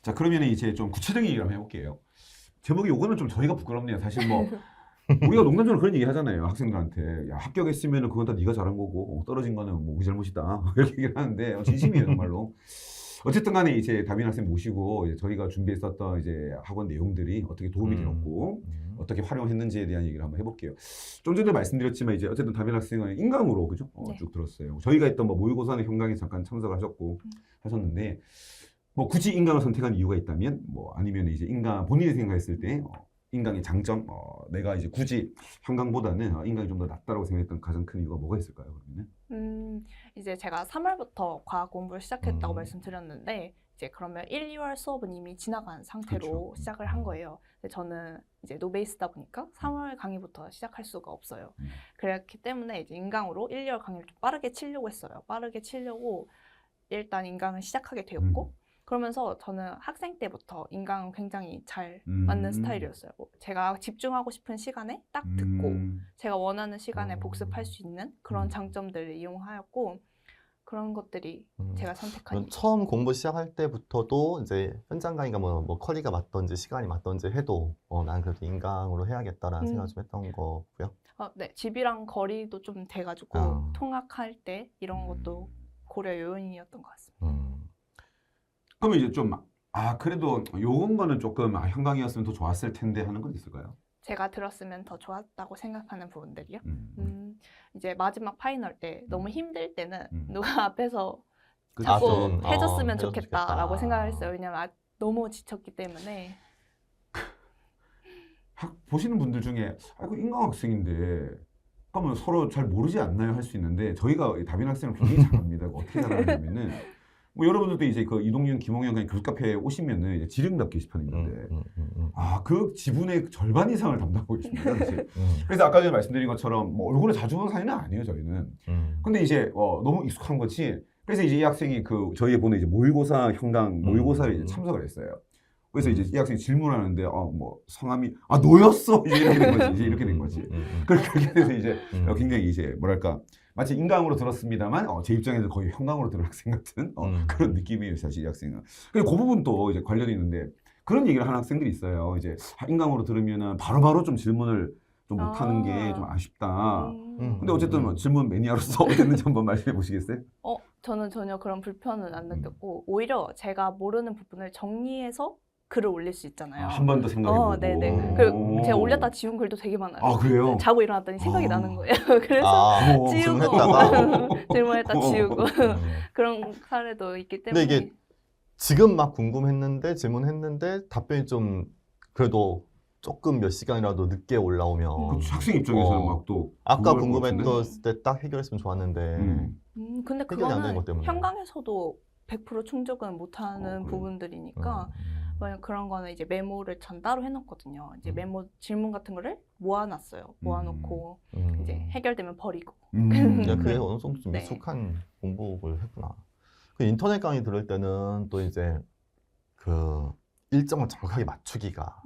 자, 그러면 이제 좀 구체적인 얘기를 한번 해볼게요. 제목이 요거는 좀 저희가 부끄럽네요. 사실 뭐 우리가 농담적으로 그런 얘기 하잖아요. 학생들한테 야, 합격했으면 그건 다 네가 잘한 거고 떨어진 거는 뭐 우리 잘못이다 이렇게 얘기를 하는데 진심이에요 정말로. 어쨌든 간에 이제 다빈 학생 모시고 이제 저희가 준비했었던 이제 학원 내용들이 어떻게 도움이 되었고 어떻게 활용했는지에 대한 얘기를 한번 해볼게요. 좀 전에 말씀드렸지만 이제 어쨌든 다빈 학생은 인강으로 그죠? 네. 쭉 들었어요. 저희가 했던 뭐 모의고사는 현강에 잠깐 참석하셨고 하셨는데 뭐 굳이 인강을 선택한 이유가 있다면 뭐 아니면 이제 인강 본인이 생각했을 때 인강의 장점 내가 이제 굳이 현강보다는 인강이 좀 더 낫다라고 생각했던 가장 큰 이유가 뭐가 있을까요? 그러면은? 이제 제가 3월부터 과학 공부를 시작했다고 말씀드렸는데 이제 그러면 1, 2월 수업은 이미 지나간 상태로 그렇죠. 시작을 한 거예요. 근데 저는 이제 노베이스다 보니까 3월 강의부터 시작할 수가 없어요. 그렇기 때문에 이제 인강으로 1, 2월 강의를 좀 빠르게 치려고 했어요. 빠르게 치려고 일단 인강을 시작하게 되었고 그러면서 저는 학생 때부터 인강은 굉장히 잘 맞는 스타일이었어요. 제가 집중하고 싶은 시간에 딱 듣고 제가 원하는 시간에 복습할 수 있는 그런 장점들을 이용하였고 그런 것들이 제가 선택한 이유. 처음 공부 시작할 때부터도 이제 현장 강의가 뭐 컬리가 맞던지 시간이 맞던지 해도 난 그래도 인강으로 해야겠다라는 생각을 좀 했던 거고요. 네, 집이랑 거리도 좀 돼가지고 통학할 때 이런 것도 고려 요인이었던 것 같습니다. 그러면 이제 좀 그래도 요건 거는 조금 현강이었으면 더 좋았을 텐데 하는 건 있을까요? 제가 들었으면 더 좋았다고 생각하는 부분들이요. 이제 마지막 파이널 때 너무 힘들 때는 누가 앞에서 자꾸 해줬으면 좋겠다라고 생각을 했어요. 왜냐면 너무 지쳤기 때문에. 보시는 분들 중에 그 인강 학생인데 그러면 서로 잘 모르지 않나요? 할 수 있는데 저희가 다빈 학생을 굉장히 잘합니다. 어떻게 잘하냐면은 뭐 여러분들도 이제 그 이동윤, 김홍현 그냥 교수 카페에 오시면은 이제 지름답 게시판이 있는데 그 지분의 절반 이상을 담당하고 계십니다. 사실. 그래서 아까 전에 말씀드린 것처럼 뭐 얼굴에 자주 보는 사이는 아니에요 저희는. 근데 이제 너무 익숙한 거지. 그래서 이제 이 학생이 그 저희에 보는 이제 모의고사 현강 모의고사에 이제 참석을 했어요. 그래서 이제 이 학생이 질문하는데 뭐 성함이 너였어 이제 이렇게 된 거지. 이제 이렇게 된 거지. 그렇게 돼서 이제 굉장히 이제 뭐랄까. 마치 인강으로 들었습니다만 제 입장에서 거의 현강으로 들은 학생 같은 그런 느낌이에요 사실 이 학생은. 그래서 그 부분도 이제 관련이 있는데 그런 얘기를 하는 학생들이 있어요. 이제 인강으로 들으면은 바로바로 좀 질문을 좀 못하는 게 좀 아쉽다. 근데 어쨌든 뭐 질문 매니아로서 어땠는지 한번 말씀해 보시겠어요? 저는 전혀 그런 불편은 안 느꼈고 오히려 제가 모르는 부분을 정리해서 글을 올릴 수 있잖아요. 한 번 더 생각해보고. 네네. 그리고 제가 올렸다 지운 글도 되게 많아요. 그래요? 자고 일어났더니 생각이 나는 거예요. 그래서 지우고 질문했다 지우고 그런 사례도 있기 때문에. 근데 이게 지금 막 궁금했는데 질문했는데 답변이 좀 그래도 조금 몇 시간이라도 늦게 올라오면 그쵸, 학생 입장에서는 막 또 아까 궁금했을 때 딱 해결했으면 좋았는데 근데 해결이 안 되는 그거는 것 때문에. 현강에서도 100% 충족은 못하는 부분들이니까 만약 그런 거는 이제 메모를 전 따로 해놓거든요. 이제 메모 질문 같은 거를 모아놨어요. 모아놓고 이제 해결되면 버리고. 그게 어느 정도 좀 네. 익숙한 공부를 했구나. 그 인터넷 강의 들을 때는 또 이제 그 일정을 정확하게 맞추기가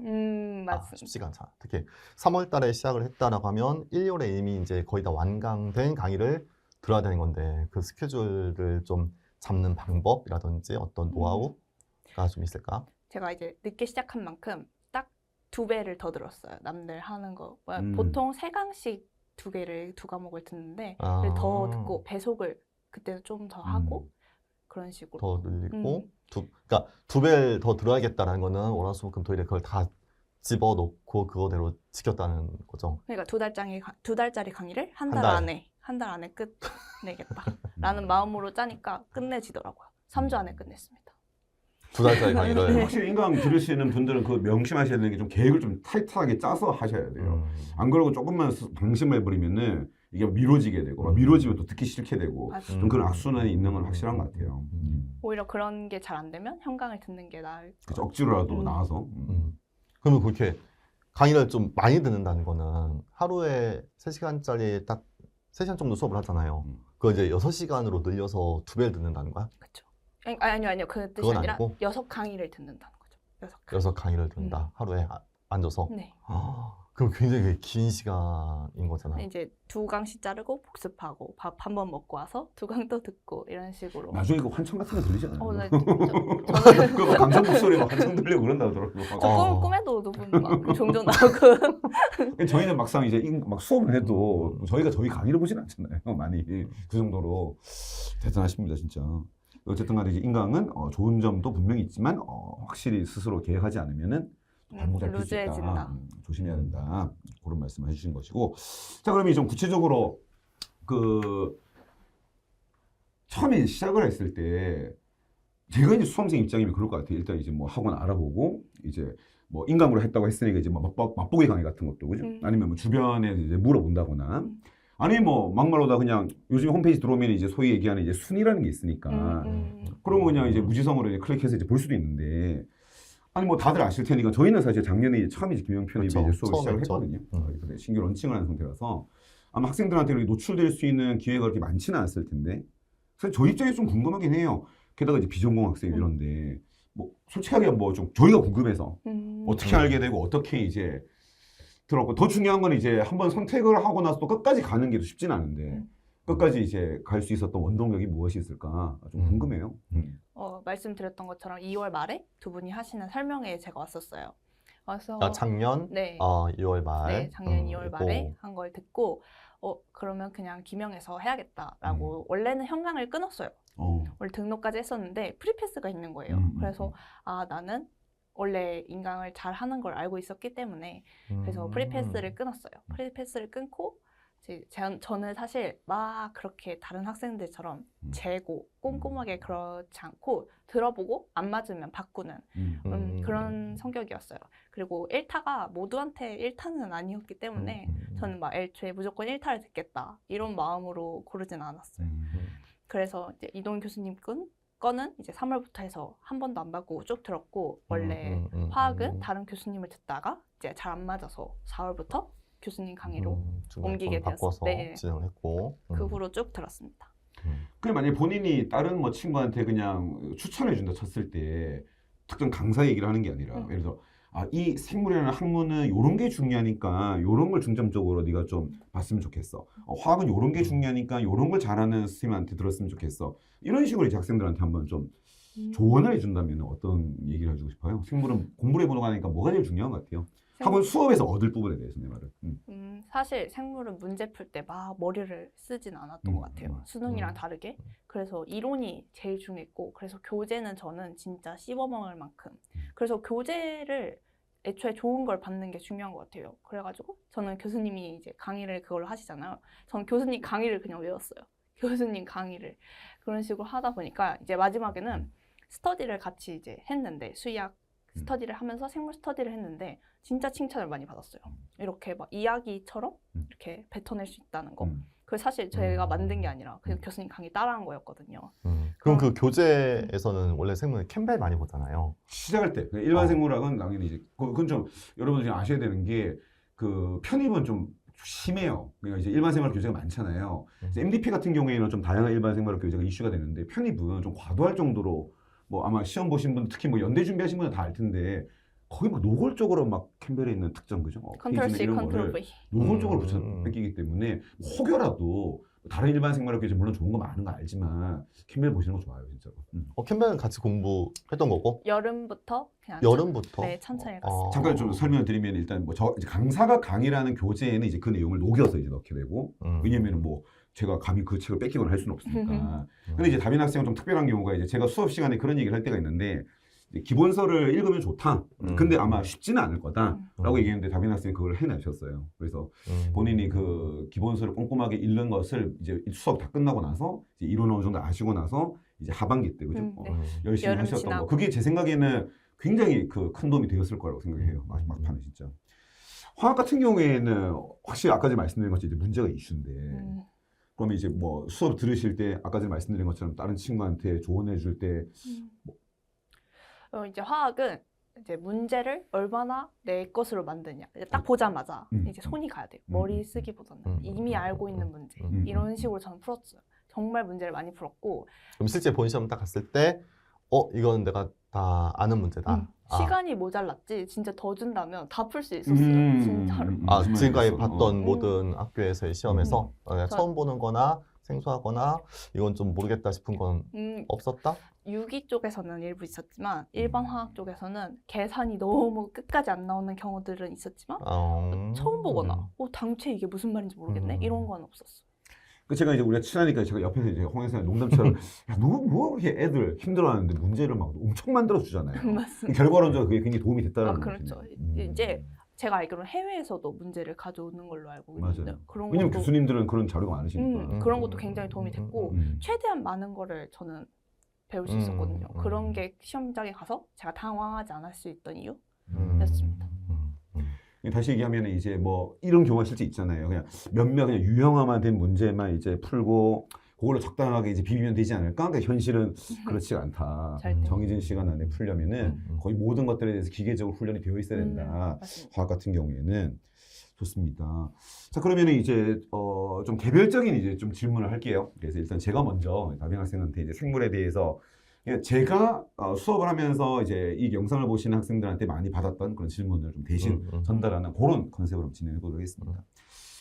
맞습니다. 쉽지가 않잖아. 특히 3월 달에 시작을 했다라고 하면 1, 2월에 이미 이제 거의 다 완강된 강의를 들어야 되는 건데 그 스케줄을 좀 잡는 방법이라든지 어떤 노하우가 좀 있을까? 제가 이제 늦게 시작한 만큼 딱 2배를 더 들었어요. 남들 하는 거. 보통 3강씩 2개를 2과목을 듣는데 더 듣고 배속을 그때는 좀 더 하고 그런 식으로. 더 늘리고 그러니까 2배 더 들어야겠다라는 거는 월화수목금토일에 그걸 다 집어넣고 그거대로 지켰다는 거죠. 그러니까 2달짜리 강의를 한 달 안에 끝내겠다라는 마음으로 짜니까 끝내지더라고요. 3주 안에 끝냈습니다. 2달짜리 강의를. 확실히 인강 들으시는 분들은 그 명심하셔야 되는 게 좀 계획을 좀 타이트하게 짜서 하셔야 돼요. 안 그러고 조금만 방심해버리면은 이게 미뤄지게 되고 미뤄지면 또 듣기 싫게 되고 좀 그런 악순환이 있는 건 확실한 것 같아요. 오히려 그런 게 잘 안 되면 현강을 듣는 게 나을 것 같아요. 억지로라도 나와서. 그러면 그렇게 강의를 좀 많이 듣는다는 거는 하루에 3시간짜리 딱 3시간 정도 수업을 하잖아요. 그거 이제 6시간으로 늘려서 2배를 듣는다는 거야? 그렇죠. 아니요. 그 뜻이 그건 아니라 아니고? 6강의를 듣는다는 거죠. 6강의를 듣는다. 하루에. 앉아서. 네. 그럼 굉장히 긴 시간인 거잖아요. 이제 2강씩 자르고 복습하고 밥 한 번 먹고 와서 2강 또 듣고 이런 식으로. 나중에 그 환청 같은 거 들리지 않아요? 네, 저는 그 감성 목소리 막 환청 들리고 그런다 하더라고요. 꿈에도 누군 막 종종 나오고. 저희는 막상 이제 막 수업을 해도 저희가 저희 강의를 보진 않잖아요. 많이 그 정도로 대단하십니다, 진짜. 어쨌든 간에 이제 인강은 좋은 점도 분명히 있지만 확실히 스스로 계획하지 않으면은 발목 잡힐 수 있다. 루즈해진다. 조심해야 된다. 그런 말씀을 해주신 것이고. 자, 그러면 좀 구체적으로 그 처음에 시작을 했을 때 제가 이제 수험생 입장이면 그럴 것 같아요. 일단 이제 뭐 학원 알아보고 이제 뭐 인강으로 했다고 했으니까 이제 뭐 맛보기 강의 같은 것도 그죠? 아니면 뭐 주변에 이제 물어본다거나 아니면 뭐 막말로다 그냥 요즘 홈페이지 들어오면 이제 소위 얘기하는 이제 순위라는 게 있으니까 그러면 그냥 이제 무지성으로 이제 클릭해서 이제 볼 수도 있는데 아니 뭐 다들 아실 테니까 저희는 사실 작년에 이제 처음 이제 김영편이 그렇죠. 이제 수업을 시작을 했죠. 했거든요. 근데 신규 런칭을 하는 상태라서 아마 학생들한테 이렇게 노출될 수 있는 기회가 그렇게 많지는 않았을 텐데 사실 저희 입장에서 좀 궁금하긴 해요. 게다가 이제 비전공 학생 이런데 뭐 솔직하게 뭐 좀 저희가 궁금해서 어떻게 알게 되고 어떻게 이제 들었고 더 중요한 건 이제 한번 선택을 하고 나서 또 끝까지 가는 게 쉽진 않은데 끝까지 이제 갈 수 있었던 원동력이 무엇이 있을까 좀 궁금해요. 말씀드렸던 것처럼 2월 말에 두 분이 하시는 설명회에 제가 왔었어요. 그래서 작년 네. 2월 말. 네, 작년 2월 말에 한 걸 듣고 그러면 그냥 김영에서 해야겠다라고 원래는 현강을 끊었어요. 원래 등록까지 했었는데 프리패스가 있는 거예요. 그래서 나는 원래 인강을 잘 하는 걸 알고 있었기 때문에 그래서 프리패스를 끊었어요. 프리패스를 끊고 저는 사실 막 그렇게 다른 학생들처럼 재고 꼼꼼하게 그렇지 않고 들어보고 안 맞으면 바꾸는 그런 성격이었어요. 그리고 1타가 모두한테 1타는 아니었기 때문에 저는 막 애초에 무조건 1타를 듣겠다 이런 마음으로 고르진 않았어요. 그래서 이제 이동훈 교수님 거는 이제 3월부터 해서 한 번도 안 바꾸고 쭉 들었고 원래 화학은 다른 교수님을 듣다가 이제 잘 안 맞아서 4월부터 교수님 강의로 옮기게 바꿔서 네. 진행을 했고 그 후로 쭉 들었습니다. 그럼 만약에 본인이 다른 뭐 친구한테 그냥 추천해 준다 쳤을 때 특정 강사 얘기를 하는 게 아니라 예를 들어 이 생물이라는 학문은 요런 게 중요하니까 요런 걸 중점적으로 네가 좀 봤으면 좋겠어. 화학은 요런 게 중요하니까 요런 걸 잘하는 선생님한테 들었으면 좋겠어. 이런 식으로 이제 학생들한테 한번 좀 조언을 해준다면 어떤 얘기를 해주고 싶어요? 생물은 공부를 해보는 거니까 뭐가 제일 중요한 것 같아요? 학원 수업에서 얻을 부분에 대해서 내 말은. 사실 생물은 문제 풀 때 막 머리를 쓰진 않았던 것 같아요. 수능이랑 다르게. 그래서 이론이 제일 중요했고 그래서 교재는 저는 진짜 씹어먹을 만큼 그래서 교재를 애초에 좋은 걸 받는 게 중요한 것 같아요. 그래가지고 저는 교수님이 이제 강의를 그걸로 하시잖아요. 저는 교수님 강의를 그냥 외웠어요. 교수님 강의를 그런 식으로 하다 보니까 이제 마지막에는 스터디를 같이 이제 했는데 수의학 스터디를 하면서 생물 스터디를 했는데 진짜 칭찬을 많이 받았어요. 이렇게 막 이야기처럼 이렇게 뱉어낼 수 있다는 거. 그 사실 저희가 만든 게 아니라 그냥 교수님 강의 따라한 거였거든요. 그럼 그 교재에서는 원래 생물 캠벨 많이 보잖아요. 시작할 때 일반 생물학은 당연히 이제 그건 좀 여러분들이 아셔야 되는 게 그 편입은 좀 심해요. 그러니까 이제 일반 생물학 교재가 많잖아요. MDP 같은 경우에는 좀 다양한 일반 생물학 교재가 이슈가 되는데 편입은 좀 과도할 정도로 뭐 아마 시험 보신 분 특히 뭐 연대 준비하신 분은 다 알 텐데 거의 막 노골적으로 막 캠벨에 있는 특정 그죠? 컨트롤 C, 이런 컨트롤 거를 V. 노골적으로 붙여 뺏기기 때문에 혹여라도 다른 일반 생물학 교재 물론 좋은 거 많은 거 알지만 캠벨 보시는 거 좋아요 진짜로. 캠벨은 같이 공부했던 거고? 여름부터 그냥 여름부터? 네, 천천히 읽었어요. 잠깐 좀 설명을 드리면 일단 뭐 이제 강사가 강의라는 교재에는 이제 그 내용을 녹여서 이제 넣게 되고 왜냐면은 뭐 제가 감히 그 책을 뺏기거나 할 수는 없으니까. 근데 이제 다빈 학생은 좀 특별한 경우가 이제 제가 수업 시간에 그런 얘기를 할 때가 있는데 기본서를 읽으면 좋다. 근데 아마 쉽지는 않을 거다라고 얘기했는데 다빈 학생이 그걸 해내셨어요. 그래서 본인이 그 기본서를 꼼꼼하게 읽는 것을 이제 수업 다 끝나고 나서 이제 이론 어느 정도 아시고 나서 이제 하반기 때 그죠? 네. 열심히 여름 하셨던 지나고. 거. 그게 제 생각에는 굉장히 그 큰 도움이 되었을 거라고 생각해요. 막판에 진짜. 화학 같은 경우에는 확실히 아까 전에 말씀드린 것처럼 이제 문제가 이슈인데 그러면 이제 뭐 수업 들으실 때 아까 전에 말씀드린 것처럼 다른 친구한테 조언해 줄 때 이제 화학은 이제 문제를 얼마나 내 것으로 만드냐. 이제 딱 보자마자 이제 손이 가야 돼요. 머리 쓰기보다는 이미 알고 있는 문제. 이런 식으로 저는 풀었어요. 정말 문제를 많이 풀었고. 그럼 실제 본 시험 딱 갔을 때 이건 내가 다 아는 문제다. 시간이 모자랐지 진짜 더 준다면 다 풀 수 있었어요. 진짜로. 무슨 지금까지 말이겠어. 봤던 모든 학교에서의 시험에서 내가 저- 처음 보는 거나 생소하거나 이건 좀 모르겠다 싶은 건 없었다? 유기 쪽에서는 일부 있었지만 일반 화학 쪽에서는 계산이 너무 끝까지 안 나오는 경우들은 있었지만 처음 보거나 당최 이게 무슨 말인지 모르겠네 이런 건 없었어. 그 제가 이제 우리가 친하니까 제가 옆에서 이제 홍혜선이 농담처럼 야, 너 뭐 그렇게 애들 힘들어하는데 문제를 막 엄청 만들어 주잖아요. 맞습니다. 결과론적으로 그게 굉장히 도움이 됐다라는 그렇죠. 거지. 이제 제가 알기로는 해외에서도 문제를 가져오는 걸로 알고 있는데 맞아요. 그런 왜냐면 것도 교수님들은 그런 자료가 많으시니까. 그런 것도 굉장히 도움이 됐고 음. 최대한 많은 거를 저는 배울 수 있었거든요. 그런 게 시험장에 가서 제가 당황하지 않을 수 있던 이유. 였습니다. 다시 얘기하면 이제 뭐 이런 경우가 실제 있잖아요. 그냥 몇몇 그냥 유형화만 문제만 이제 풀고 그걸로 적당하게 이제 비비면 되지 않을까? 그러니까 현실은 그렇지 않다. 절대. 정해진 시간 안에 풀려면은 거의 모든 것들에 대해서 기계적으로 훈련이 되어 있어야 된다. 맞습니다. 화학 같은 경우에는 좋습니다. 자, 그러면은 이제 좀 개별적인 이제 좀 질문을 할게요. 그래서 일단 제가 먼저 다빈 학생한테 이제 생물에 대해서 그냥 제가 수업을 하면서 이제 이 영상을 보시는 학생들한테 많이 받았던 그런 질문을 좀 대신 전달하는 그런 컨셉으로 진행해 보도록 하겠습니다.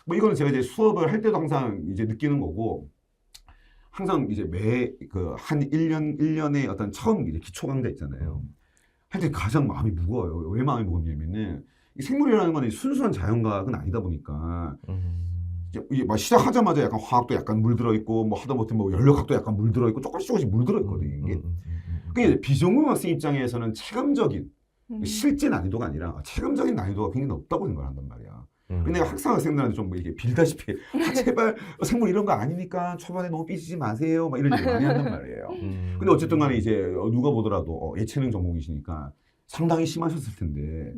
뭐 이거는 제가 이제 수업을 할 때도 항상 이제 느끼는 거고 항상 이제 매 그 한 1년에 어떤 처음 이제 기초 강좌 있잖아요. 할 때 가장 마음이 무거워요. 왜 마음이 무겁냐면은 이 생물이라는 건 순수한 자연과학은 아니다 보니까 이게 막 시작하자마자 약간 화학도 약간 물들어 있고 뭐 하다못해 뭐 연력학도 약간 물들어 있고 조금씩 물들어 있거든요. 이게 그게 비전공 학생 입장에서는 체감적인 실제 난이도가 아니라 체감적인 난이도가 굉장히 높다고 생각을 한단 말이야. 근데 내가 항상 학생들한테 좀 이렇게 빌다시피 제발 생물 이런 거 아니니까 초반에 너무 삐지지 마세요. 막 이런 얘기 많이 한단 말이에요. 근데 어쨌든 간에 이제 누가 보더라도 예체능 전공이시니까 상당히 심하셨을 텐데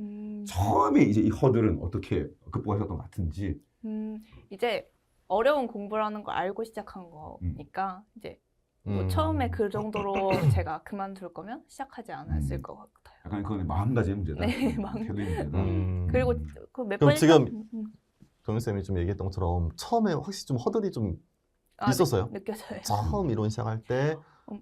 처음에 이제 이 허들은 어떻게 극복하셨던 것 같은지. 이제 어려운 공부라는 걸 알고 시작한 거니까 이제 뭐 처음에 그 정도로 제가 그만둘 거면 시작하지 않았을 것 같아요. 약간 그건 마음가짐의 문제다. 네, 태도의 문제다. 그리고 그 몇 그럼 번 지금 정윤쌤이 좀 얘기했던 것처럼 처음에 확실히 좀 허들이 좀 있었어요? 느껴져요. 처음 이론 시작할 때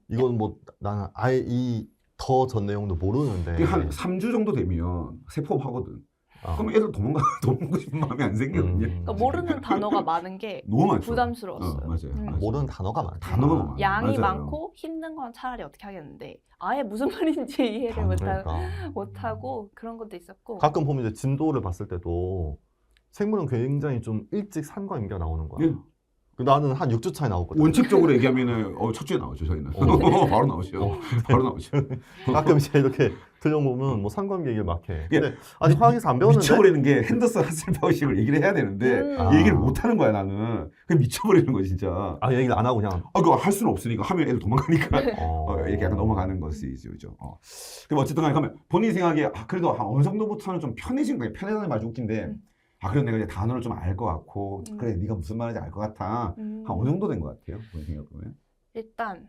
이건 뭐 나는 아예 이 더 전 내용도 모르는데 그게 한 3주 정도 되면 세포하거든. 그럼 애들 도망가고 싶은 마음이 안 생기거든요. 그러니까 모르는 단어가 많은 게 너무 많죠. 부담스러웠어요. 맞아요. 모르는 단어가 많다. 단어가 너무 많아요. 양이 맞아요. 많고 힘든 건 차라리 어떻게 하겠는데 아예 무슨 말인지 이해를 못하고 그런 것도 있었고 가끔 보면 이제 진도를 봤을 때도 생물은 굉장히 좀 일찍 산과 임계가 나오는 거야. 예. 나는 한 6주 차에 나오거든. 원칙적으로 얘기하면은 첫 주에 나오죠 저희는. 바로 나오죠. 바로 나오죠. 가끔 이제 이렇게 들려보면 뭐 상관계 얘기를 막 해. 근데 아직 화학에서 안 배웠는데. 미쳐버리는 게 핸더슨 하슬바우식을 얘기를 해야 되는데 얘기를 못 하는 거야 나는. 그 미쳐버리는 거야 진짜. 얘기를 안 하고 그냥. 그거 할 수는 없으니까 하면 애들 도망가니까 이렇게 약간 넘어가는 것이죠, 그죠. 그럼 어쨌든 간에 그러면 본인 생각에 그래도 한 어느 정도부터는 좀 편해진 거예요. 편해지는 말 웃긴데. 그래 내가 이제 단어를 좀 알 것 같고 그래 네가 무슨 말인지 알 것 같아. 한 어느 정도 된 것 같아요? 본인 생각보면. 일단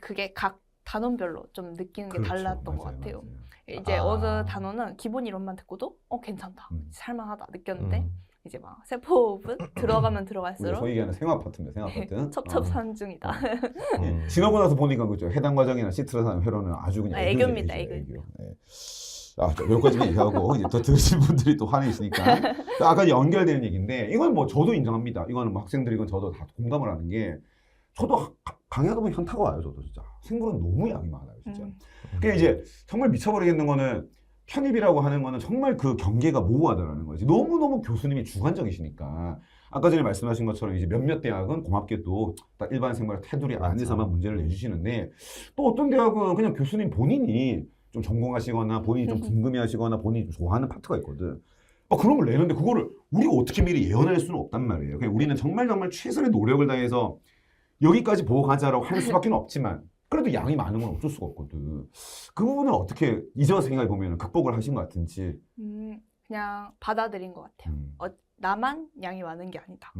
그게 각 단원별로 좀 느끼는 게 그렇죠. 달랐던 것 같아요. 이제 어느 단어는 기본 이론만 듣고도 괜찮다, 살만하다 느꼈는데 이제 막 세포분 들어가면 들어갈수록 소위 얘기하는 생화 파트입니다. 생화 파트. 첩첩산중이다. 지나고 나서 보니까 그죠. 해당 과정이나 시트라산 회로는 아주 그냥 애교입니다. 애교. 여기까지만 얘기하고 이제 더 들으신 분들이 또 화내시니까 아까 연결되는 얘기인데 이건 뭐 저도 인정합니다. 이거는 뭐 학생들이 이건 저도 다 공감을 하는 게 저도 강의하다 보면 현타가 와요. 저도 진짜 생물은 너무 양이 많아요. 진짜. 그러니까 이제 정말 미쳐버리겠는 거는 편입이라고 하는 거는 정말 그 경계가 모호하다라는 거지. 너무너무 교수님이 주관적이시니까 아까 전에 말씀하신 것처럼 이제 몇몇 대학은 고맙게도 딱 일반 생물 테두리 안에서만 문제를 내주시는데 또 어떤 대학은 그냥 교수님 본인이 좀 전공하시거나 본인이 좀 궁금해하시거나 본인이 좀 좋아하는 파트가 있거든. 그런 걸 내는데 그거를 우리가 어떻게 미리 예언할 수는 없단 말이에요. 그냥 우리는 정말 최선의 노력을 다해서 여기까지 보고 가자라고 할 수밖에 없지만 그래도 양이 많은 건 어쩔 수가 없거든. 그 부분을 어떻게 이제 와서 생각해 보면 극복을 하신 것 같은지. 그냥 받아들인 것 같아요. 나만 양이 많은 게 아니다.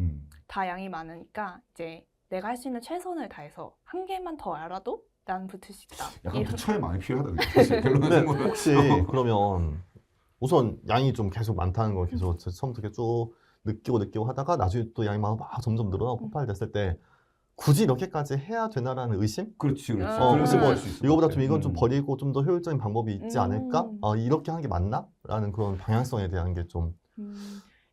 다 양이 많으니까 이제 내가 할 수 있는 최선을 다해서 한 개만 더 알아도 난 붙을 수 있다. 약간 부처에 많이 필요하다. 근데 혹시 그러면 우선 양이 좀 계속 많다는 걸 계속 처음부터 쭉 느끼고 하다가 나중에 또 양이 많아 점점 늘어나고 폭발됐을 때 굳이 이렇게까지 해야 되나라는 의심? 그렇지, 그렇지. 그렇지. 그런 뭐 할수 있을 것 이거보다 같아. 좀 이건 좀 버리고 좀 더 효율적인 방법이 있지 않을까? 이렇게 하는 게 맞나? 라는 그런 방향성에 대한 게 좀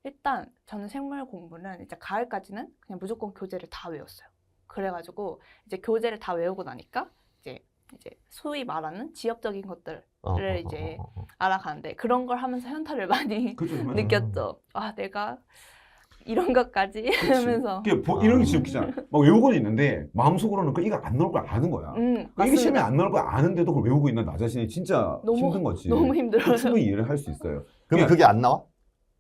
일단 저는 생물 공부는 이제 가을까지는 그냥 무조건 교재를 다 외웠어요. 그래가지고 이제 교재를 다 외우고 나니까 이제 소위 말하는 지엽적인 것들을 이제 알아가는데 그런 걸 하면서 현타를 많이 그렇죠, 맞아요. 느꼈죠. 아, 내가 이런 것까지 그치. 하면서. 이런 게 진짜 웃기잖아. 막 외우고는 있는데 마음속으로는 그 이거 안 나올 걸 아는 거야. 그러니까 이게 시험에 맞습니다. 안 나올 걸 아는데도 그걸 외우고 있는 나 자신이 진짜 너무- 힘든 거지. 너무 힘들어요. 충분히 이해를 할 수 있어요. 그러면 그게 안 나와?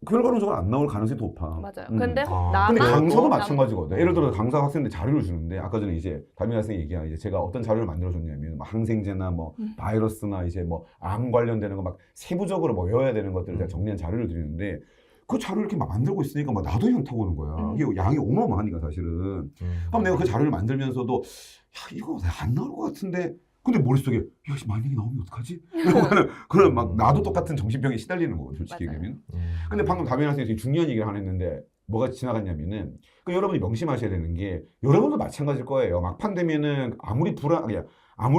결과론적으로 안 나올 가능성이 높아. 맞아요. 음. 근데 아. 나만 근데 강서도 남- 마찬가지거든. 예를 들어 강사 학생들 자료를 주는데 아까 전에 이제 담임 학생이 얘기한 이제 제가 어떤 자료를 만들어 줬냐면 막 항생제나 뭐 바이러스나 이제 뭐 암 관련되는 거 막 세부적으로 뭐 외워야 되는 것들을 제가 정리한 자료를 드리는데 그 자료를 이렇게 막 만들고 있으니까 막 나도 현타가 오는 거야. 이게 양이 어마어마하니까 사실은. 그럼 내가 그 자료를 만들면서도 야 이거 안 나올 것 같은데 근데 머릿속에 야 만약에 나오면 어떡하지? 이러고 하는 그런 막 나도 똑같은 정신병에 시달리는 거거든 솔직히 맞아요. 얘기하면. 근데 방금 담임 학생이 되게 중요한 얘기를 하나 했는데 뭐가 지나갔냐면은 그 여러분이 명심하셔야 되는 게 여러분도 마찬가지일 거예요. 막판 되면은 아무리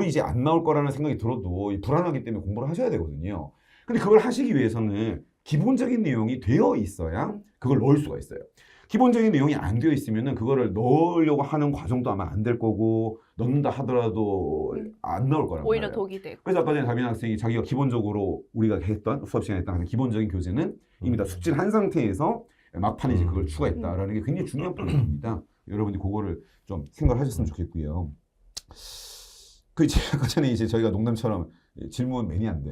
이제 안 나올 거라는 생각이 들어도 이 불안하기 때문에 공부를 하셔야 되거든요. 근데 그걸 하시기 위해서는 기본적인 내용이 되어 있어야 그걸 넣을 수가 있어요. 기본적인 내용이 안 되어 있으면은 그거를 넣으려고 하는 과정도 아마 안 될 거고 넣는다 하더라도 안 나올 거란 오히려 말이에요. 독이 되고. 그래서 아까 전에 담임 학생이 자기가 기본적으로 우리가 했던 수업 시간에 했던 기본적인 교재는 이미 다 숙지를 한 상태에서 막판에 이제 그걸 추가했다라는 게 굉장히 중요한 포인트입니다. 여러분이 그거를 좀 생각을 하셨으면 좋겠고요. 그 이제 아까 전에 이제 저희가 농담처럼 질문 매니아인데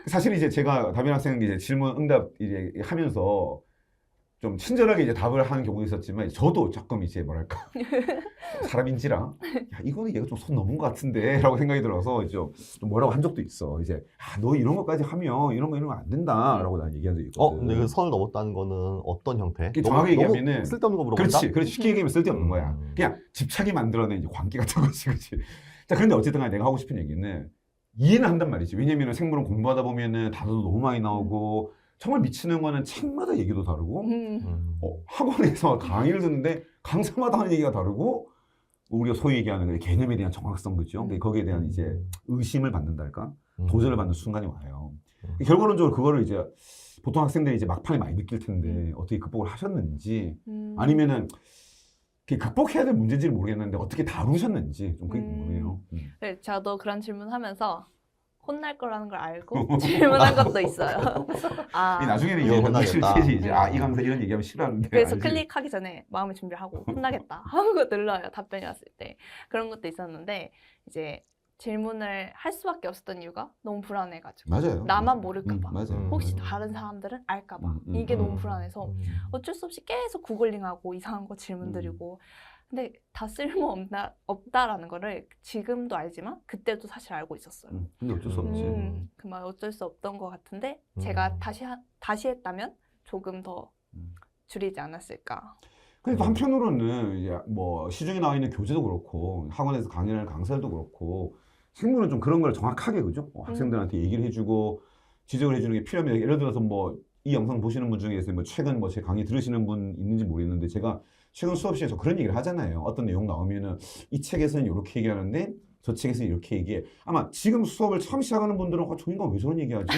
사실 이제 제가 담임 학생 이제 질문 응답 이제 하면서 좀 친절하게 이제 답을 하는 경우도 있었지만 저도 조금 이제 뭐랄까 사람인지라 야 이거는 얘가 좀 선 넘은 것 같은데라고 생각이 들어서 이제 좀 뭐라고 한 적도 있어. 이제 너 이런 것까지 하면 이런 거 안 된다라고 난 얘기한 적이 있거든. 근데 그 선을 넘었다는 거는 어떤 형태? 그게 정확하게 얘기하면은 쓸데없는 거 물어본다? 그렇지 쉽게 얘기하면 쓸데없는 거야. 그냥 집착이 만들어낸 이제 광기 같은 거지, 그렇지. 자 그런데 어쨌든 간에 내가 하고 싶은 얘기는 이해는 한단 말이지. 왜냐면은 생물은 공부하다 보면은 단어도 너무 많이 나오고 정말 미치는 거는 책마다 얘기도 다르고 학원에서 강의를 듣는데 강사마다 하는 얘기가 다르고 우리가 소위 얘기하는 그 개념에 대한 정확성 그죠? 거기에 대한 이제 의심을 받는달까 도전을 받는 순간이 와요. 결과론적으로 그거를 이제 보통 학생들이 이제 막판에 많이 느낄 텐데 어떻게 극복을 하셨는지 아니면은 그게 극복해야 될 문제인지를 모르겠는데 어떻게 다루셨는지 좀 그게 궁금해요. 네, 저도 그런 질문하면서 혼날 거라는 걸 알고 질문한 것도 있어요. 나중에는 이거 이제 혼나겠다. 실체지 이제 이 강사 이런 얘기하면 싫어하는데 그래서 알지? 클릭하기 전에 마음의 준비를 하고 혼나겠다 하고 눌러요. 답변이 왔을 때. 그런 것도 있었는데 이제 질문을 할 수밖에 없었던 이유가 너무 불안해가지고 맞아요. 나만 모를까 봐. 맞아요. 혹시 다른 사람들은 알까 봐. 이게 너무 불안해서 어쩔 수 없이 계속 구글링하고 이상한 거 질문 드리고 근데 다 없다라는 거를 지금도 알지만 그때도 사실 알고 있었어요. 근데 어쩔 수 없지. 그만 어쩔 수 없던 것 같은데 제가 다시 했다면 조금 더 줄이지 않았을까. 근데 또 한편으로는 이제 뭐 시중에 나와 있는 교재도 그렇고 학원에서 강의를 하는 강사들도 그렇고 생물은 좀 그런 걸 정확하게 그죠? 학생들한테 얘기를 해주고 지적을 해주는 게 필요합니다. 예를 들어서 뭐 이 영상 보시는 분 중에서 뭐 최근 뭐 제 강의 들으시는 분 있는지 모르겠는데 제가 최근 수업 시간에서 그런 얘기를 하잖아요. 어떤 내용 나오면은 이 책에서는 이렇게 얘기하는데 저 책에서는 이렇게 얘기해. 아마 지금 수업을 처음 시작하는 분들은 저 인간 왜 저런 얘기하지?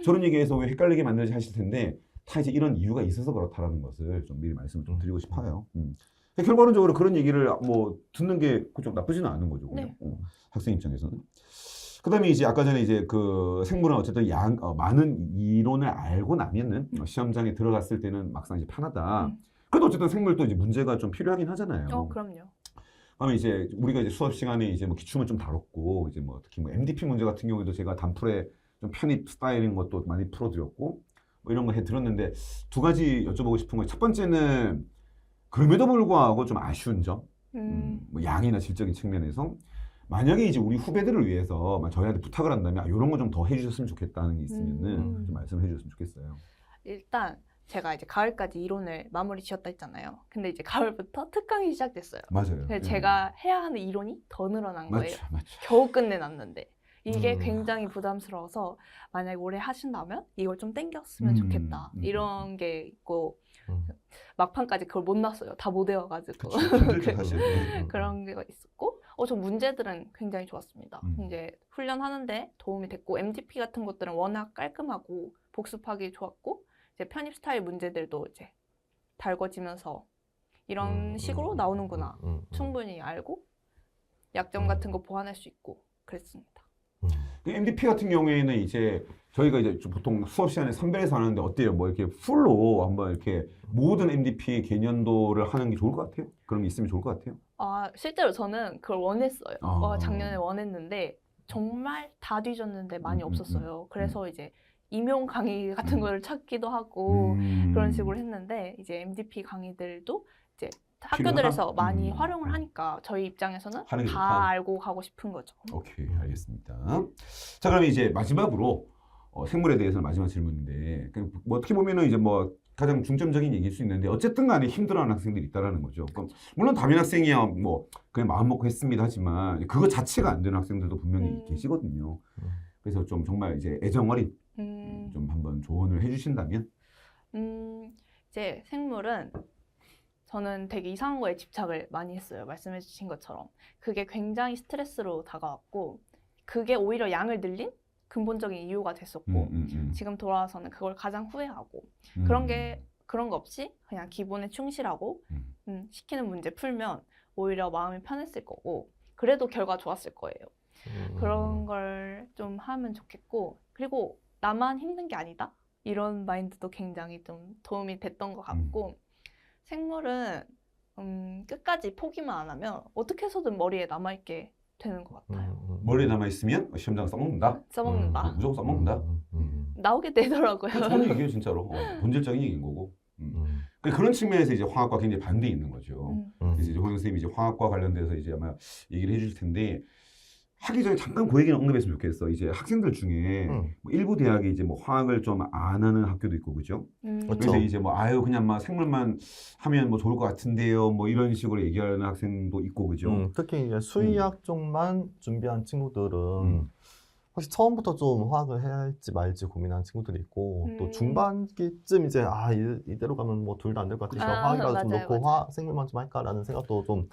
저런 얘기해서 왜 헷갈리게 만들지 하실 텐데 다 이제 이런 이유가 있어서 그렇다라는 것을 좀 미리 말씀을 좀 드리고 싶어요. 결과론적으로 그런 얘기를 뭐 듣는 게 좀 나쁘지는 않은 거죠. 네. 학생 입장에서는. 그다음에 이제 아까 전에 이제 그 생물은 어쨌든 많은 이론을 알고 나면은 시험장에 들어갔을 때는 막상 이제 편하다. 그래도 어쨌든 생물도 이제 문제가 좀 필요하긴 하잖아요. 그럼요. 그러면 이제 우리가 이제 수업 시간에 이제 뭐 기출문 좀 다뤘고 이제 뭐 특히 뭐 MDP 문제 같은 경우에도 제가 단풀에 좀 편입 스타일인 것도 많이 풀어드렸고 뭐 이런 거 해드렸는데 두 가지 여쭤보고 싶은 거 첫 번째는 그럼에도 불구하고 좀 아쉬운 점, 뭐 양이나 질적인 측면에서 만약에 이제 우리 후배들을 위해서 저희한테 부탁을 한다면 이런 거 좀 더 해주셨으면 좋겠다는 게 있으면은 좀 말씀을 해주셨으면 좋겠어요. 일단 제가 이제 가을까지 이론을 마무리 지었다 했잖아요. 근데 이제 가을부터 특강이 시작됐어요. 맞아요. 그래서 제가 해야 하는 이론이 더 늘어난 거예요. 맞죠. 겨우 끝내놨는데. 이게 굉장히 부담스러워서 만약에 올해 하신다면 이걸 좀 땡겼으면 좋겠다. 이런 게 있고 막판까지 그걸 못 놨어요. 다 못 외워가지고. 힘들죠 사실. 그런 게 있었고 저 문제들은 굉장히 좋았습니다. 이제 훈련하는데 도움이 됐고 MDP 같은 것들은 워낙 깔끔하고 복습하기 좋았고 이제 편입 스타일 문제들도 이제 달궈지면서 이런 식으로 나오는구나 충분히 알고 약점 같은 거 보완할 수 있고 그랬습니다. MDP 같은 경우에는 이제 저희가 이제 좀 보통 수업 시간에 선별해서 하는데 어때요? 뭐 이렇게 풀로 한번 이렇게 모든 MDP 개년도를 하는 게 좋을 것 같아요? 그런 게 있으면 좋을 것 같아요? 실제로 저는 그걸 원했어요. 작년에 원했는데 정말 다 뒤졌는데 많이 없었어요. 그래서 이제 임용 강의 같은 거를 찾기도 하고 그런 식으로 했는데 이제 MDP 강의들도 이제 학교들에서 많이 활용을 하니까 저희 입장에서는 다 좋다. 알고 가고 싶은 거죠. 오케이, 알겠습니다. 자, 그럼 이제 마지막으로 생물에 대해서는 마지막 질문인데 뭐 어떻게 보면은 이제 뭐 가장 중점적인 얘기일 수 있는데 어쨌든 간에 힘들어하는 학생들이 있다라는 거죠. 그럼 물론 다민 학생이야 뭐 그냥 마음 먹고 했습니다 하지만 그거 자체가 안 되는 학생들도 분명히 계시거든요. 그래서 좀 정말 이제 애정어린 좀 한번 조언을 해주신다면? 이제 생물은 저는 되게 이상한 거에 집착을 많이 했어요. 말씀해 주신 것처럼. 그게 굉장히 스트레스로 다가왔고 그게 오히려 양을 늘린 근본적인 이유가 됐었고 지금 돌아와서는 그걸 가장 후회하고 그런 거 없이 그냥 기본에 충실하고 시키는 문제 풀면 오히려 마음이 편했을 거고 그래도 결과 좋았을 거예요. 그런 걸 좀 하면 좋겠고 그리고 나만 힘든 게 아니다 이런 마인드도 굉장히 좀 도움이 됐던 것 같고 생물은 끝까지 포기만 안 하면 어떻게 해서든 머리에 남아있게 되는 것 같아요. 머리에 남아있으면 시험장 써먹는다? 써먹는다. 무조건 써먹는다? 나오게 되더라고요. 좋은 얘기예요 진짜로. 본질적인 얘기인 거고. 그런 측면에서 이제 화학과 굉장히 반대 있는 거죠. 그래서 이제 홍영 선생님이 이제 화학과 관련돼서 이제 아마 얘기를 해주실 텐데 하기 전에 잠깐 그 얘기는 언급했으면 좋겠어. 이제 학생들 중에 뭐 일부 대학에 이제 뭐 화학을 좀 안 하는 학교도 있고 그죠? 그래서 이제 뭐 아유 그냥 막 생물만 하면 뭐 좋을 것 같은데요. 뭐 이런 식으로 얘기하는 학생도 있고 그죠? 특히 이제 수의학 쪽만 준비한 친구들은 혹시 처음부터 좀 화학을 해야 할지 말지 고민하는 친구들이 있고 또 중반기쯤 이제 이대로 가면 뭐 둘 다 안 될 것 같으니까 화학이라도 좀 맞아요, 놓고 생물만 좀 할까라는 생각도 좀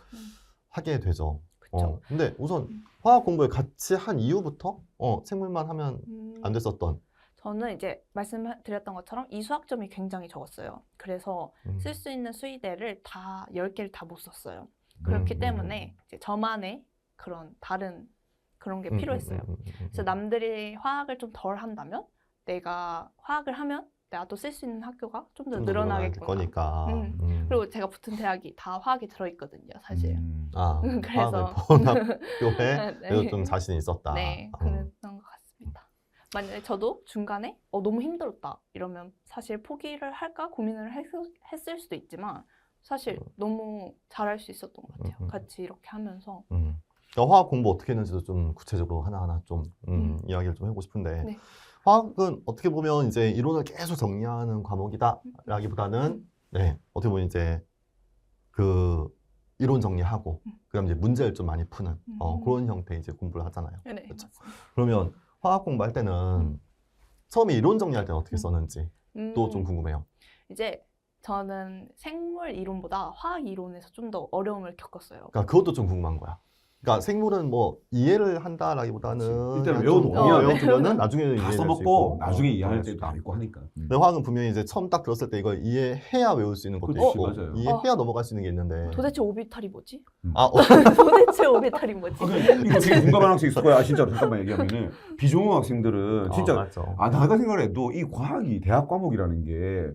하게 되죠. 그쵸. 근데 우선 화학 공부를 같이 한 이후부터 생물만 하면 안 됐었던. 저는 이제 말씀드렸던 것처럼 이수학점이 굉장히 적었어요. 그래서 쓸 수 있는 수의대를 다 10개를 다 못 썼어요. 그렇기 때문에 이제 저만의 그런 다른 그런 게 필요했어요. 그래서 남들이 화학을 좀 덜 한다면 내가 화학을 하면 나도 쓸 수 있는 학교가 좀 더 늘어나겠구나. 거니까. 그리고 제가 붙은 대학이 다 화학이 들어있거든요, 사실. 화학을 그래서 본학교에 그래도 좀 자신이 있었다. 네, 그랬던 것 같습니다. 만약에 저도 중간에 너무 힘들었다 이러면 사실 포기를 할까 고민을 했을 수도 있지만 사실 너무 잘할 수 있었던 것 같아요. 같이 이렇게 하면서. 그러니까 화학 공부 어떻게 했는지도 좀 구체적으로 하나하나 좀 이야기를 좀 해보고 싶은데 네. 화학은 어떻게 보면 이제 이론을 계속 정리하는 과목이다라기보다는 어떻게 보면 이제 그 이론 정리하고 그다음 이제 문제를 좀 많이 푸는 그런 형태의 이제 공부를 하잖아요. 네, 그렇죠? 맞습니다. 그러면 화학 공부할 때는 처음에 이론 정리할 때는 어떻게 썼는지 또 좀 궁금해요. 이제 저는 생물 이론보다 화학 이론에서 좀 더 어려움을 겪었어요. 그러니까 그것도 좀 궁금한 거야. 그러니까 생물은 뭐 이해를 한다라기보다는 일단 좀 외워놓으면 외워두면은 나중에 다 이해할 수 써먹고 있고, 나중에 이해할 이해할 수 때도 있다. 다 있고 하니까. 근데 화학은 분명히 이제 처음 딱 들었을 때 이걸 이해해야 외울 수 있는 것도 그렇지, 있고 맞아요. 이해해야 넘어갈 수 있는 게 있는데 도대체 오비탈이 뭐지? 도대체 오비탈이 뭐지? 이거 되게 공감하는 학생 있을 거야. 진짜로 잠깐만 얘기하면은 비종호 학생들은 진짜 맞죠. 내가 생각해도 이 과학이 대학 과목이라는 게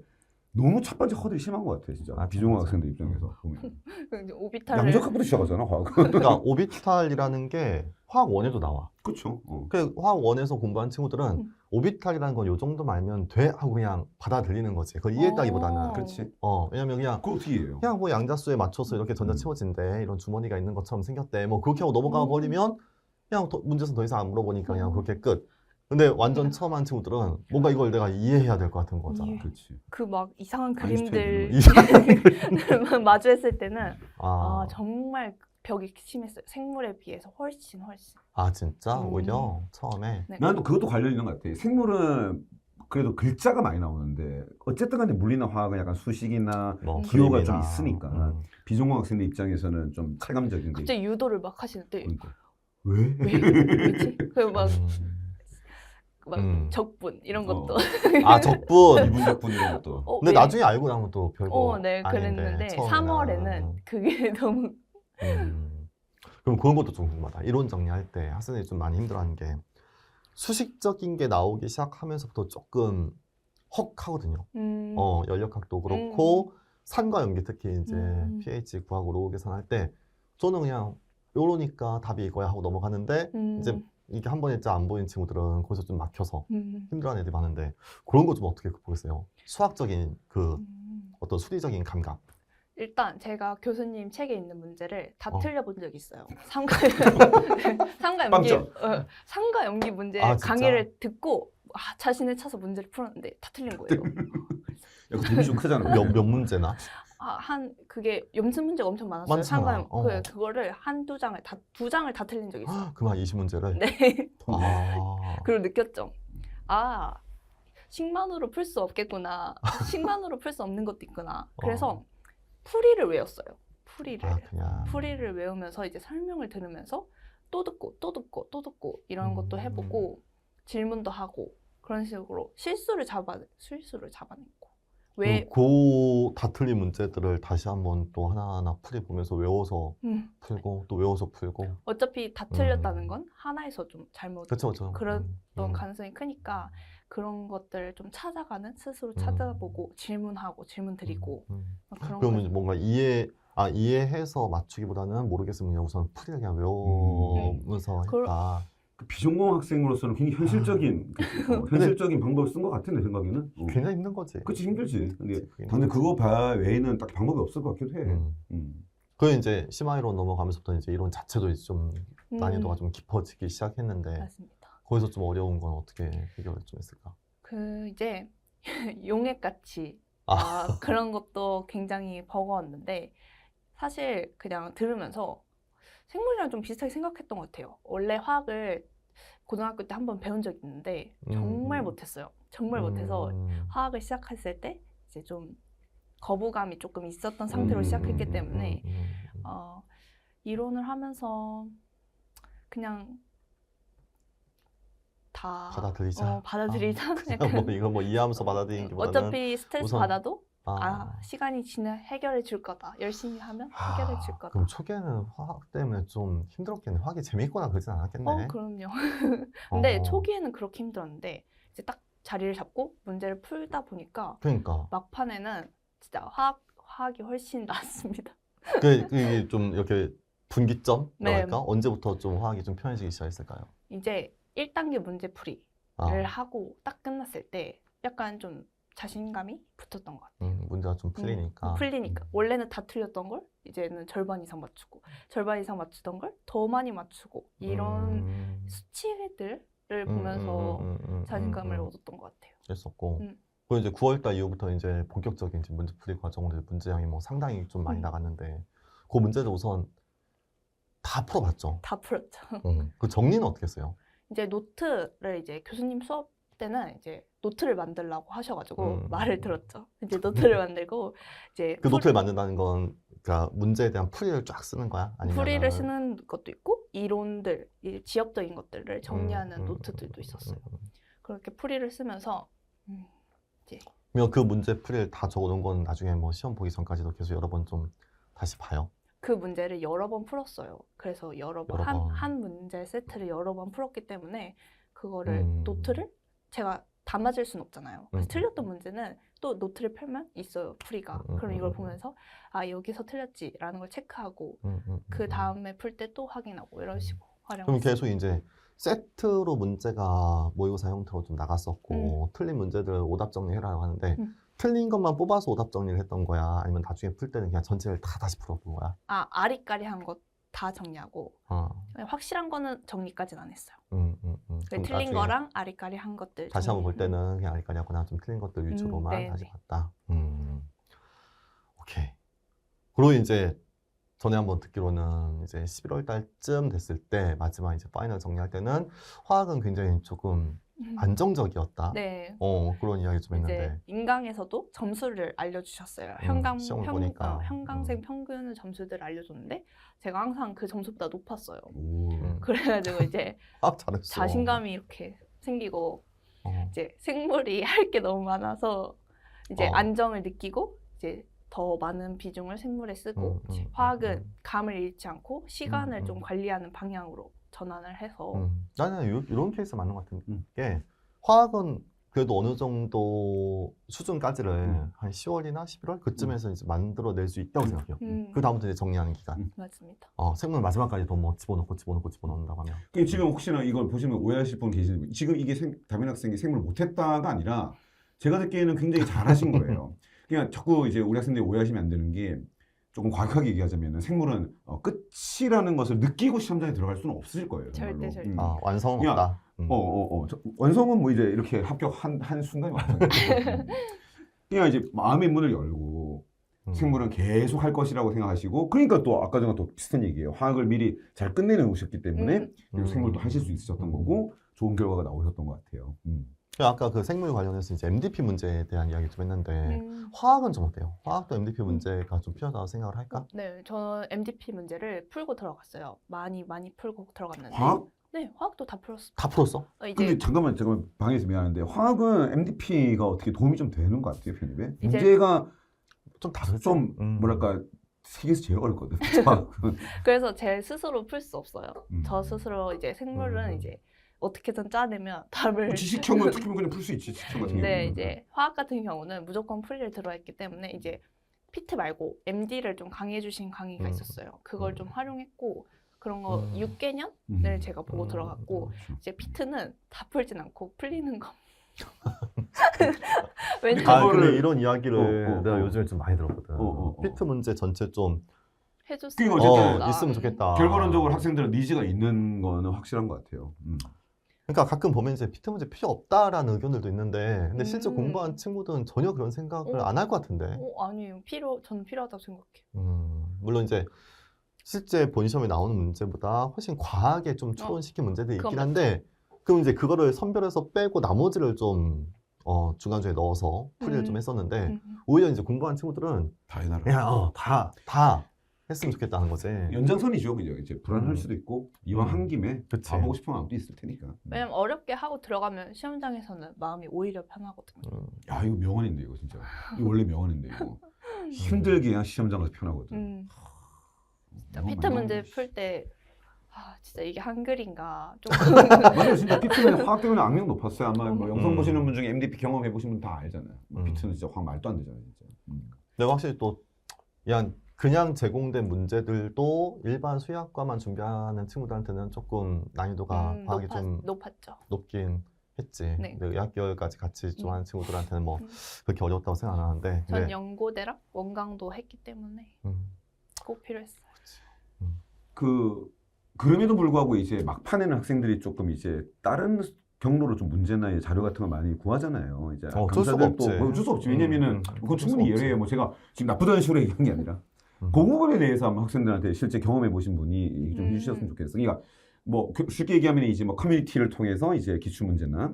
너무 첫 번째 허들이 심한 것 같아 진짜. 맞아, 비종호 맞아. 학생들 입장에서 보면 이제 오비탈을 양적학부터 시작하잖아 과학. 그러니까 오비탈이라는 게 화학 1에도 나와. 그렇죠. 그 화학 1에서 공부한 친구들은 오비탈이라는 건 요 정도만 알면 돼 하고 그냥 받아들이는 거지. 그걸 이해했다기보다는. 그렇지. 왜냐면 그냥 그거 어떻게 해요? 그냥 뭐 양자수에 맞춰서 이렇게 전자 채워진대 이런 주머니가 있는 것처럼 생겼대 뭐 그렇게 하고 넘어가 버리면 그냥 문제선 더 이상 안 물어보니까 그냥 그렇게 끝. 근데 완전 처음 한 친구들은 뭔가 이걸 내가 이해해야 될 것 같은 거잖아. 이해. 그렇지. 그 막 이상한 아인슈타인 그림들 이상한 마주했을 때는 아, 정말 벽이 심했어요. 생물에 비해서 훨씬. 아 진짜 음. 오히려 처음에 네. 난 또 그것도 관련 있는 것 같아. 생물은 그래도 글자가 많이 나오는데 어쨌든 간에 물리나 화학은 약간 수식이나 뭐 기호가 그림이나, 좀 있으니까 비전공학생들 입장에서는 좀 체감적인 게 갑자기 유도를 막 하시는데 그러니까. 왜? 왜지? 그막 음. 적분 이런 것도 아 적분. 미분적분 이런 것도. 근데 왜? 나중에 알고 나면 또 별거 네, 아닌데 그랬는데 처음에는. 3월에는 그게 너무 그럼 그런 것도 좀 궁금하다. 이론 정리할 때 학생들이 좀 많이 힘들어하는 게 수식적인 게 나오기 시작하면서부터 조금 헉 하거든요. 연력학도 그렇고 산과 연기 특히 이제 pH 구하고 계산할 때 저는 그냥 요러니까 답이 이거야 하고 넘어가는데 이제 이게 한 번에 안 보이는 친구들은 거기서 좀 막혀서 힘들어하는 애들이 많은데 그런 거 좀 어떻게 극복했어요? 수학적인 그 어떤 수리적인 감각. 일단 제가 교수님 책에 있는 문제를 다 어. 틀려본 적이 있어요. 삼가 삼가 연기 빵점. 삼가 연기 문제 아, 진짜? 강의를 듣고 자신을 쳐서 문제를 풀었는데 다 틀린 거예요. 야, 그 돈이 좀 크잖아. 몇 문제나? 그게 염수 문제가 엄청 많았어요. 많잖아. 그거를 한두 장을 두 장을 다 틀린 적이 있어요. 그만 20문제를? 네. 아. 그리고 느꼈죠. 식만으로 풀 수 없겠구나. 식만으로 풀 수 없는 것도 있구나. 그래서 풀이를 외웠어요. 풀이를 외우면서 이제 설명을 들으면서 또 듣고 이런 것도 해보고 질문도 하고 그런 식으로 실수를 잡아냈고 왜 다 틀린 문제들을 다시 한번 또 하나하나 풀이 보면서 외워서 풀고 또 외워서 풀고 어차피 다 틀렸다는 건 하나에서 좀 잘못 그쵸. 그런 가능성이 크니까 그런 것들을 좀 스스로 찾아보고 질문하고 질문 드리고 그런 그러면 뭔가 이해해서 맞추기보다는 모르겠으면 그냥 우선 풀이를 그냥 외우면서 했다. 그 비전공학생으로서는 굉장히 현실적인 방법을 쓴 것 같은데 생각에는. 굉장히 힘든 거지. 그치 힘들지. 근데 그치. 그거 외에는 딱 방법이 없을 것 같기도 해. 그 이제 심화이론 넘어가면서부터 이제 이론 자체도 이제 좀 난이도가 좀 깊어지기 시작했는데 맞습니다. 거기서 좀 어려운 건 어떻게 해결을 좀 했을까? 이제 용액같이 그런 것도 굉장히 버거웠는데 사실 그냥 들으면서 생물이랑 좀 비슷하게 생각했던 것 같아요. 원래 화학을 고등학교 때 한번 배운 적이 있는데 정말 못했어요. 정말 못해서 화학을 시작했을 때 이제 좀 거부감이 조금 있었던 상태로 시작했기 때문에 이론을 하면서 그냥 다 받아들이자. 그냥 이거 이해하면서 받아들이는 게 어차피 스트레스 받아도 시간이 지나 해결해 줄 거다. 열심히 하면 해결해 줄 거다. 그럼 초기에는 화학 때문에 좀 힘들었겠네. 화학이 재밌거나 그러진 않았겠네. 그럼요. 근데 초기에는 그렇게 힘들었는데 이제 딱 자리를 잡고 문제를 풀다 보니까 그러니까 막판에는 진짜 화학이 훨씬 나았습니다. 그게 좀 이렇게 분기점? 네. 언제부터 좀 화학이 좀 편해지기 시작했을까요? 이제 1단계 문제풀이를 하고 딱 끝났을 때 약간 좀 자신감이 붙었던 것 같아요. 문제가 좀 풀리니까. 원래는 다 틀렸던 걸 이제는 절반 이상 맞추고 절반 이상 맞추던 걸 더 많이 맞추고 이런 수치들을 보면서 자신감을 얻었던 것 같아요. 그랬었고 그리고 이제 9월달 이후부터 이제 본격적인 이제 문제풀이 과정으로 문제량이 상당히 좀 많이 나갔는데 그 문제를 우선 다 풀어봤죠. 다 풀었죠. 그 정리는 어떻게 했어요? 이제 노트를 이제 교수님 수업 때는 이제 노트를 만들라고 하셔가지고 말을 들었죠. 이제 노트를 만들고 이제 그 노트를 만든다는 건 그러니까 문제에 대한 풀이를 쫙 쓰는 거야? 아니면 풀이를 쓰는 것도 있고 이론들, 지엽적인 것들을 정리하는 노트들도 있었어요. 그렇게 풀이를 쓰면서 이제 그러면 그 문제 풀이를 다 적어놓은 건 나중에 시험 보기 전까지도 계속 여러 번 좀 다시 봐요? 그 문제를 여러 번 풀었어요. 그래서 여러 번 한 문제 세트를 여러 번 풀었기 때문에 그거를 노트를 제가 다 맞을 순 없잖아요. 그래서 틀렸던 문제는 또 노트를 펴면 있어요, 풀이가. 그럼 이걸 보면서 여기서 틀렸지라는 걸 체크하고 그 다음에 풀 때 또 확인하고 이런 식으로 활용했어요. 그럼 계속 이제 세트로 문제가 모의고사 형태로 좀 나갔었고 틀린 문제들 오답 정리해라고 하는데 틀린 것만 뽑아서 오답 정리를 했던 거야? 아니면 나중에 풀 때는 그냥 전체를 다 다시 풀어본 거야? 아리까리한 것 다 정리하고 확실한 거는 정리까지는 안 했어요. 틀린 거랑 아리까리한 것들 다시 한번 볼 때는 그냥 아리까리하거나 좀 틀린 것들 위주로만 다시 봤다. 오케이. 그리고 이제 전에 한번 듣기로는 이제 11월 달쯤 됐을 때 마지막 이제 파이널 정리할 때는 화학은 굉장히 조금 안정적이었다. 네. 그런 이야기 좀 이제 했는데. 인강에서도 점수를 알려주셨어요. 현강 시험을 보니까. 현강생 평균 점수들을 알려줬는데 제가 항상 그 점수보다 높았어요. 오. 그래가지고 이제 화학 잘했어. 자신감이 이렇게 생기고 어. 이제 생물이 할 게 너무 많아서 이제 어. 안정을 느끼고 이제 더 많은 비중을 생물에 쓰고 이제 화학은 감을 잃지 않고 시간을 좀 관리하는 방향으로 전환을 해서 나는 이런 케이스 맞는 것 같은 게 화학은 그래도 어느 정도 수준까지를 한 10월이나 11월 그쯤에서 이제 만들어낼 수 있다고 생각해요. 그 다음부터 이제 정리하는 기간. 맞습니다. 생물 마지막까지 더 뭐 집어넣는다고 하면. 지금 혹시나 이걸 보시면 오해하실 분 계시는 지금 이게 다빈 학생이 생물 못했다가 아니라 제가 듣기에는 굉장히 잘하신 거예요. 그냥 자꾸 이제 우리 학생들이 오해하시면 안 되는 게 조금 과격하게 얘기하자면 생물은 끝이라는 것을 느끼고 시험장에 들어갈 수는 없으실 거예요. 절대. 완성은 그냥, 없다. 완성은 뭐 이제 이렇게 합격한 순간이 완성이에요. 그냥 이제 마음의 문을 열고 생물은 계속 할 것이라고 생각하시고 그러니까 또 아까 전에 또 비슷한 얘기예요. 화학을 미리 잘 끝내는 오셨기 때문에 생물도 하실 수 있으셨던 거고 좋은 결과가 나오셨던 것 같아요. 아까 그 생물 관련해서 이제 MDP 문제에 대한 이야기 좀 했는데 화학은 좀 어때요? 화학도 MDP 문제가 좀 필요하다고 생각을 할까? 네, 저는 MDP 문제를 풀고 들어갔어요. 많이 풀고 들어갔는데. 화학? 네, 화학도 다 풀었어요. 다 풀었어? 이제 근데 잠깐만 방해해서 미안한데 화학은 MDP가 어떻게 도움이 좀 되는 것 같아요 편입에? 이제- 문제가 좀 다르지? 좀 뭐랄까 세계에서 제일 어렵거든. 그래서 제 스스로 풀 수 없어요. 음. 저 스스로 이제 생물은 이제 어떻게든 짜내면 답을 지식형은 어떻게 보면 그냥 풀 수 있지 지식형 같은 근데 경우는. 이제 화학 같은 경우는 무조건 풀이를 들어있기 때문에 이제 피트 말고 MD를 좀 강의해 주신 강의가 있었어요. 그걸 좀 활용했고 그런 거 6개년을 제가 보고 들어갔고 그렇죠. 이제 피트는 다 풀진 않고 풀리는 거. 아, 왜냐면 근데 이런 이야기를 내가 어. 요즘에 좀 많이 들었거든. 피트 문제 전체 좀 해줬으면 그러니까 어쨌든 좋겠다. 있으면 좋겠다. 결과론적으로 학생들은 니즈가 있는 거는 확실한 것 같아요. 그러니까 가끔 보면 이제 피트 문제 필요 없다라는 의견들도 있는데 근데 실제 음. 공부한 친구들은 전혀 그런 생각을 안 할 것 같은데. 아니에요. 저는 필요하다고 생각해요. 물론 이제 실제 본 시험에 나오는 문제보다 훨씬 과하게 좀 추론시킨 문제들이 있긴 그건 한데 그럼 이제 그거를 선별해서 빼고 나머지를 좀 중간중에 넣어서 풀이를 좀 했었는데 오히려 이제 공부한 친구들은 다 해놔라. 그냥 다 했으면 좋겠다는 거지. 연장선이죠, 그죠? 이제 불안할 수도 있고 이왕 한 김에 그치. 가보고 싶은 마음도 있을 테니까. 왜냐면 어렵게 하고 들어가면 시험장에서는 마음이 오히려 편하거든요. 야 이거 명언인데 이거 진짜. 이거 원래 명언인데 이거. 힘들게 그냥 시험장 가서 편하거든. 진짜 피트 문제 풀 때 진짜 이게 한글인가 좀 맞아요, 진짜 피트는 화학 때문에 악명 높았어요. 아마 뭐 영상 보시는 분 중에 MDP 경험해 보신 분 다 알잖아요. 피트는 진짜 확 말도 안 되잖아요, 진짜. 내가 확실히 또 그냥 제공된 문제들도 일반 수의학과만 준비하는 친구들한테는 조금 난이도가 과학이 좀 높았죠. 높긴 했지. 네. 근데 의학계열까지 같이 좀 하는 친구들한테는 뭐 그렇게 어려웠다고 생각 안 하는데. 전 근데 연고대랑 원강도 했기 때문에 꼭 필요했어요. 그럼에도 불구하고 이제 막판에는 학생들이 조금 이제 다른 경로로 좀 문제나 자료 같은 걸 많이 구하잖아요. 이제 어쩔 수가 없지. 어쩔 수 없지. 왜냐면은 그건 어쩔 충분히 수가 예외예요. 뭐 제가 지금 나쁘다는 식으로 얘기한 게 아니라 그 부분에 대해서 한번 학생들한테 실제 경험해 보신 분이 얘기 좀 해주셨으면 좋겠어요. 그러니까 뭐 쉽게 얘기하면 이제 뭐 커뮤니티를 통해서 이제 기출 문제나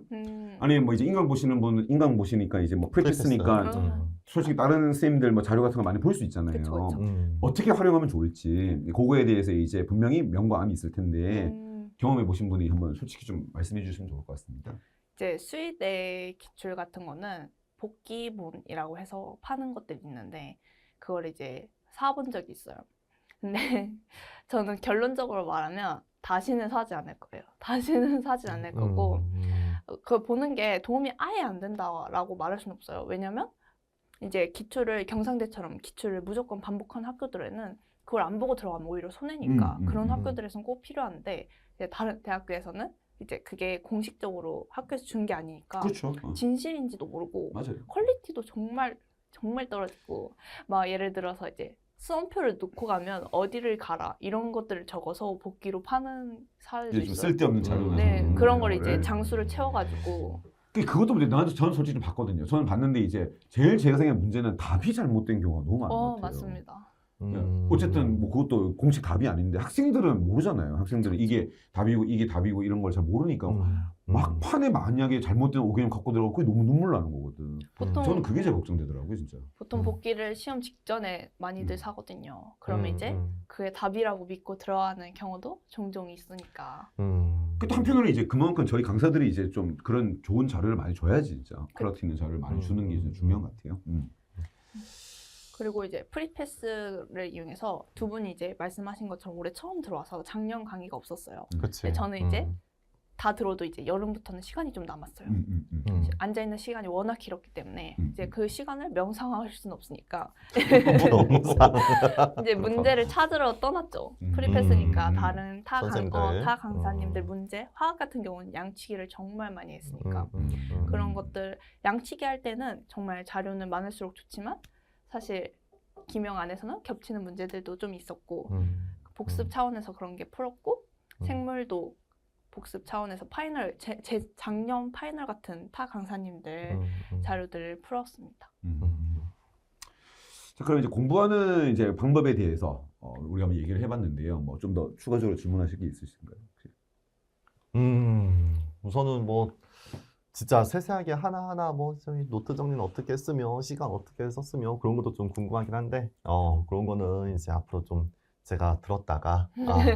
아니면 뭐 이제 인강 보시는 분은 인강 보시니까 이제 뭐 프랙티스니까 솔직히 다른 쌤들 뭐 자료 같은 거 많이 볼 수 있잖아요. 그쵸. 어떻게 활용하면 좋을지 그거에 대해서 이제 분명히 명과 암이 있을 텐데 경험해 보신 분이 한번 솔직히 좀 말씀해 주시면 좋을 것 같습니다. 이제 수의대 기출 같은 거는 복기본이라고 해서 파는 것들이 있는데 그걸 이제 사본 적이 있어요. 근데 저는 결론적으로 말하면 다시는 사지 않을 거예요. 다시는 사지 않을 거고 그걸 보는 게 도움이 아예 안 된다라고 말할 수는 없어요. 왜냐면 이제 기출을 경상대처럼 기출을 무조건 반복하는 학교들에는 그걸 안 보고 들어가면 오히려 손해니까 그런 학교들에서는 꼭 필요한데 이제 다른 대학교에서는 이제 그게 공식적으로 학교에서 준 게 아니니까 그렇죠. 진실인지도 모르고 맞아요. 퀄리티도 정말 떨어지고 막 예를 들어서 이제 수험표를 놓고 가면 어디를 가라 이런 것들을 적어서 복기로 파는 사례도 이제 좀 있어요. 쓸데없는 자료나 네, 그런 걸 이제 장수를 채워가지고 그것도 문제. 저는 솔직히 좀 봤거든요. 저는 봤는데 이제 제일 제가 생각한 문제는 답이 잘못된 경우가 너무 많은 것 같아요. 맞습니다. 어쨌든 뭐 그것도 공식 답이 아닌데 학생들은 모르잖아요. 학생들은 이게 답이고 이게 답이고 이런 걸 잘 모르니까 막판에 만약에 잘못된 의견을 갖고 들어가고 그게 너무 눈물 나는 거거든. 보통 저는 그게 제일 걱정되더라고요, 진짜. 보통 복귀를 시험 직전에 많이들 사거든요. 그러면 이제 그게 답이라고 믿고 들어가는 경우도 종종 있으니까. 또 한편으로는 이제 그만큼 저희 강사들이 이제 좀 그런 좋은 자료를 많이 줘야지 진짜. 퀄리티 있는 자료를 많이 주는 게 진짜 중요한 것 같아요. 그리고 이제 프리패스를 이용해서 두 분이 이제 말씀하신 것처럼 올해 처음 들어와서 작년 강의가 없었어요. 그치. 근데 저는 이제 다 들어도 이제 여름부터는 시간이 좀 남았어요. 앉아 있는 시간이 워낙 길었기 때문에 이제 그 시간을 명상할 수는 없으니까 이제 문제를 찾으러 떠났죠. 프리패스니까 다른 타 선생님들. 강사님들 문제, 화학 같은 경우는 양치기를 정말 많이 했으니까 그런 것들 양치기 할 때는 정말 자료는 많을수록 좋지만 사실 기명 안에서는 겹치는 문제들도 좀 있었고 복습 차원에서 그런 게 풀었고 생물도 복습 차원에서 파이널 제 작년 파이널 같은 타 강사님들 자료들을 풀었습니다. 자, 그럼 이제 공부하는 이제 방법에 대해서 우리가 한번 얘기를 해봤는데요. 뭐 좀 더 추가적으로 질문하실 게 있으신가요? 우선은 뭐 진짜 세세하게 하나하나 뭐 저희 노트 정리는 어떻게 했으며 시간 어떻게 썼으며 그런 것도 좀 궁금하긴 한데 그런 거는 이제 앞으로 좀 제가 들었다가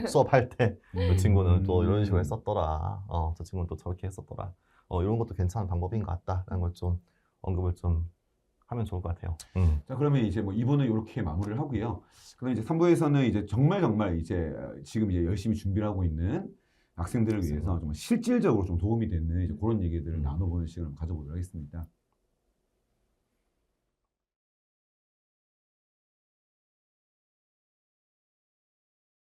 수업할 때 그 친구는 또 이런 식으로 했었더라. 저 친구는 또 저렇게 했었더라. 이런 것도 괜찮은 방법인 것 같다라는 걸 좀 언급을 좀 하면 좋을 것 같아요. 자, 그러면 이제 뭐 2부는 이렇게 마무리를 하고요. 그럼 이제 3부에서는 이제 정말 이제 지금 이제 열심히 준비를 하고 있는 학생들을 위해서 좀 실질적으로 좀 도움이 되는 이제 그런 얘기들을 나눠보는 시간을 가져보도록 하겠습니다.